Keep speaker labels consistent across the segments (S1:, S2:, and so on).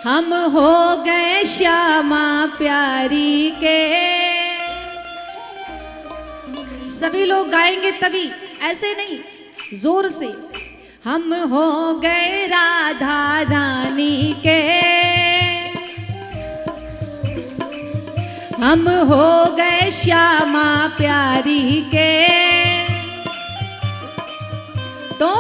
S1: हम हो गए श्यामा प्यारी के। सभी लोग गाएंगे तभी, ऐसे नहीं, जोर से। हम हो गए राधा रानी के, हम हो गए श्यामा प्यारी के। तो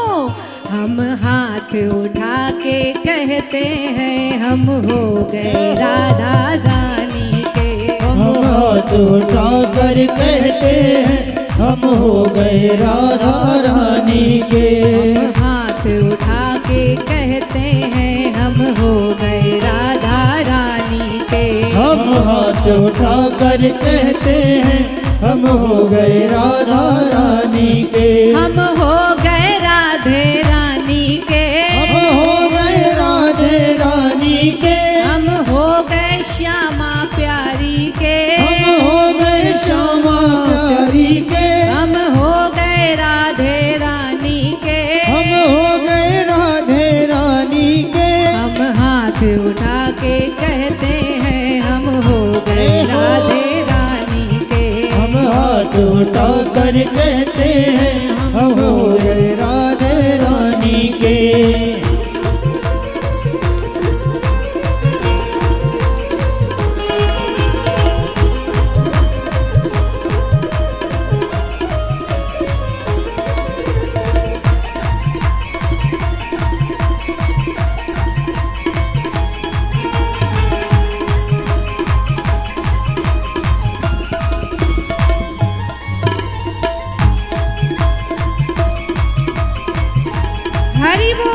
S1: हम हाथ उठा के कहते हैं हम हो गए राधा रानी के।
S2: हम हाथ उठा कर कहते हैं हम हो गए राधा रानी के।
S1: हम हाथ उठा के कहते हैं हम हो गए राधा रानी के।
S2: हम हाथ उठा कर कहते हैं हम हो गए राधा रानी के।
S1: हम हो गए राधे रानी के।
S2: हम हो गए राधे रानी के।
S1: हम हो गए श्यामा प्यारी के।
S2: हम हो गए श्यामा प्यारी के।
S1: हम हो गए राधे रानी के।
S2: हम हो गए राधे रानी के।
S1: हम हाथ उठा के कहते हैं हम हो गए राधे रानी के।
S2: हम हाथ उठा कर कहते हैं हम हो गए राधे रानी के।
S1: हरि बोल।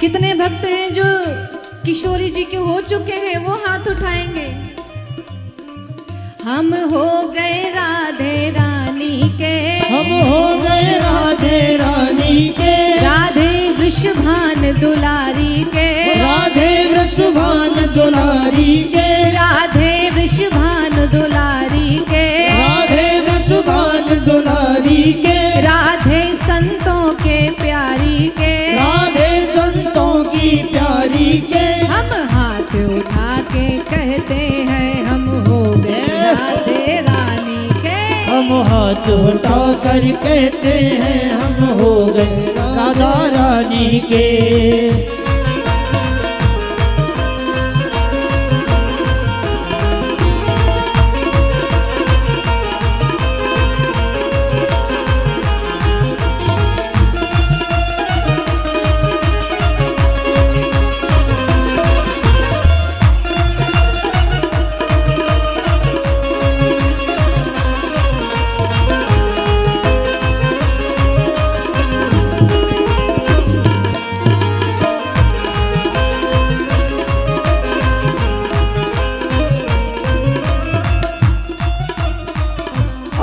S1: कितने भक्त हैं जो किशोरी जी के हो चुके हैं, वो हाथ उठाएंगे। हम हो गए राधे रानी के।
S2: हम हो गए राधे रानी के।
S1: राधे वृषभान दुलारी के।
S2: राधे वृषभान दुलारी के।
S1: राधे वृषभान दुलारी के।
S2: राधे वृषभान दुलारी के।
S1: राधे संतों के प्यारी के।
S2: राधे संतों की प्यारी के।
S1: हम हाथ उठा के कहते हैं हम हो गए राधे रानी के।
S2: हम हाथ उठा कर कहते हैं हम हो गए राधा रानी के।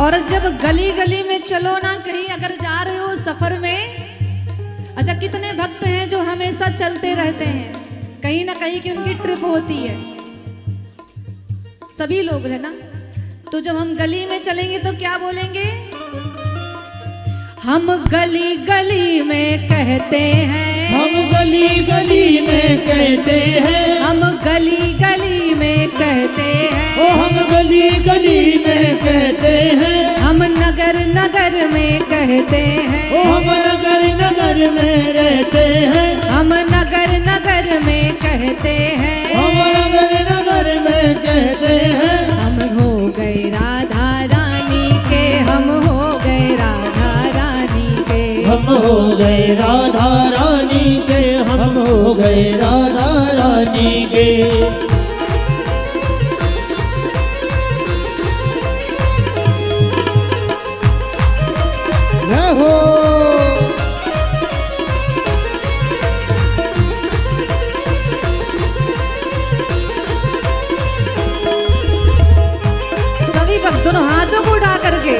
S1: और जब गली गली में चलो ना, कहीं अगर जा रहे हो सफर में, अच्छा कितने भक्त हैं जो हमेशा चलते रहते हैं, कहीं ना कहीं की उनकी ट्रिप होती है, सभी लोग है ना। तो जब हम गली में चलेंगे तो क्या बोलेंगे? हम गली गली में कहते हैं।
S2: हम गली गली में कहते हैं।
S1: हम गली गली में कहते हैं।
S2: ओ हम गली गली में कहते हैं।
S1: हम नगर नगर में कहते हैं।
S2: ओ हम नगर नगर में रहते हैं।
S1: हम नगर नगर में कहते हैं।
S2: हम नगर नगर में कहते हैं।
S1: हम हो गए राधा रानी के। हम हो गए राधा रानी के।
S2: हम हो गए राधा रानी के। हम हो गए राधा रानी के। रहो
S1: सभी भक्त दोनों हाथों को उठा करके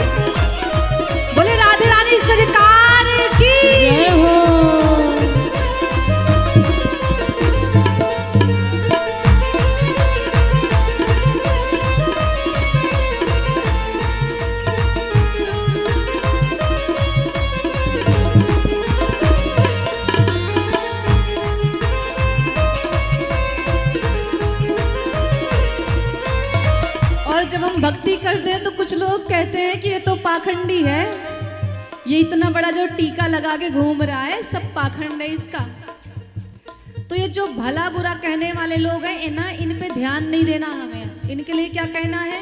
S1: बोले राधे रानी सरकार की।
S2: रहो
S1: जब हम भक्ति करते हैं तो कुछ लोग कहते हैं कि ये तो पाखंडी है, ये इतना बड़ा जो टीका लगा के घूम रहा है, सब पाखंड है इसका। तो ये जो भला बुरा कहने वाले लोग हैं ना, इन पे ध्यान नहीं देना हमें। इनके लिए क्या कहना है?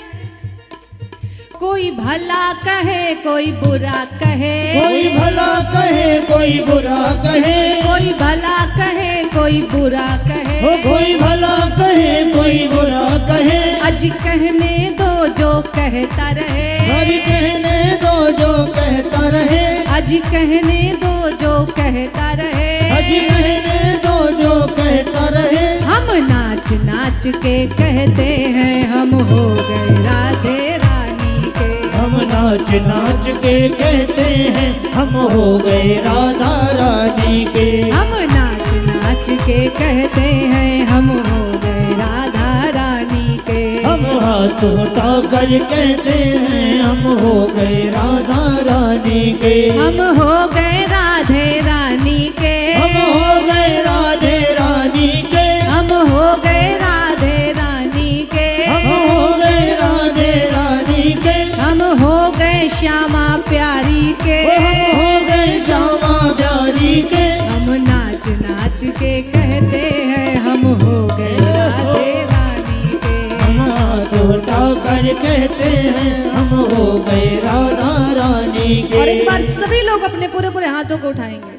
S1: कोई भला कहे कोई बुरा कहे,
S2: कोई भला कहे कोई बुरा कहे,
S1: कोई भला कहे कोई बुरा कहे,
S2: कोई भला कहे कोई बुरा कहे।
S1: अज कहने दो जो कहता रहे,
S2: अज कहने दो जो कहता रहे,
S1: अज कहने दो जो कहता रहे,
S2: अज कहने दो जो कहता रहे।
S1: हम नाच नाच के कहते हैं हम हो गए राधे रानी के,
S2: हम नाच नाच के कहते हैं हम हो गए राधा रानी के,
S1: हम नाच नाच के कहते हैं हम हो गए राधा रानी के,
S2: हम हाथ उठाकर कहते हैं हम हो गए राधा रानी के,
S1: हम हो गए राधे रानी के,
S2: हम हो गए राधे रानी के,
S1: हम हो गए राधे रानी के,
S2: हम हो गए राधे रानी के,
S1: हम हो गए श्यामा प्यारी के,
S2: हम हो गए श्यामा प्यारी के।
S1: हम नाच नाच के कहते हैं हम हो गए राधे रानी के,
S2: हम हाथ उठाकर कहते हैं हम हो गए राधा रानी के।
S1: और एक बार सभी लोग अपने पूरे पूरे हाथों को उठाएंगे,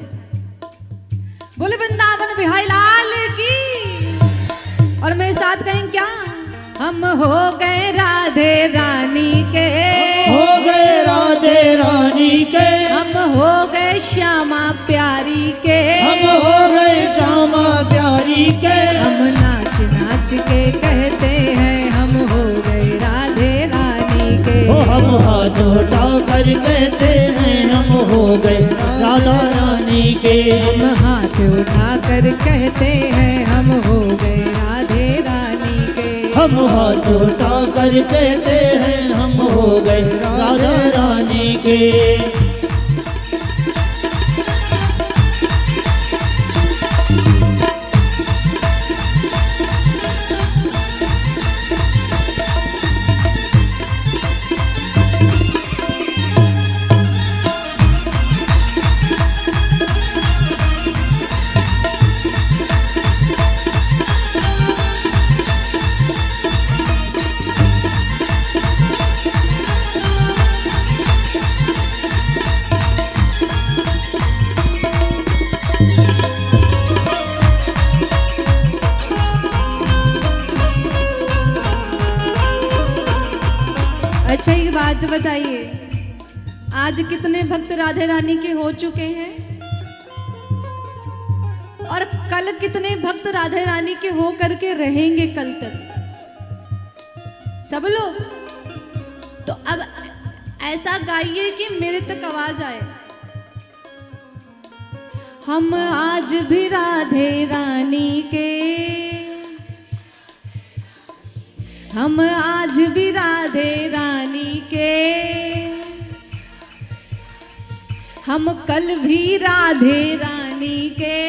S1: बोले वृंदावन बिहारी लाल की। और मेरे साथ कहें क्या? हम हो गए राधे रानी के,
S2: हो गए राधे रानी के,
S1: हम हो गए श्यामा प्यारी के,
S2: हम हो गए श्यामा प्यारी के,
S1: हम नाच नाच के कहते हैं हम हो गए राधे रानी के,
S2: हम हाथ उठाकर कहते हैं हम हो गए राधा रानी के,
S1: हम हाथ उठाकर कहते हैं हम हो गए राधे रानी के,
S2: हम हाथ उठाकर कहते हैं हम हो गए राधा रानी के।
S1: अच्छा एक बात बताइए, आज कितने भक्त राधे रानी के हो चुके हैं और कल कितने भक्त राधे रानी के हो करके रहेंगे कल तक? सब लोग। तो अब ऐसा गाइए कि मेरे तक आवाज आए, हम आज भी राधे रानी के, हम आज भी राधे रानी के, हम कल भी राधे रानी के,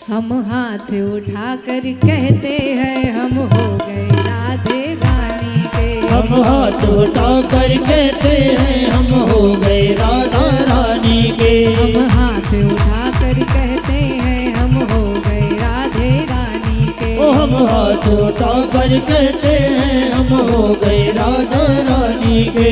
S1: हम हाथ उठाकर कहते हैं हम हो गए राधे रानी के,
S2: हम हाथ उठाकर कहते हैं हम हो गए राधा रानी के,
S1: हम हाथ उठाकर कहते हैं हम हो गए राधे रानी के,
S2: हम हाथ उठाकर कहते हैं हम हो गए राधा रानी के।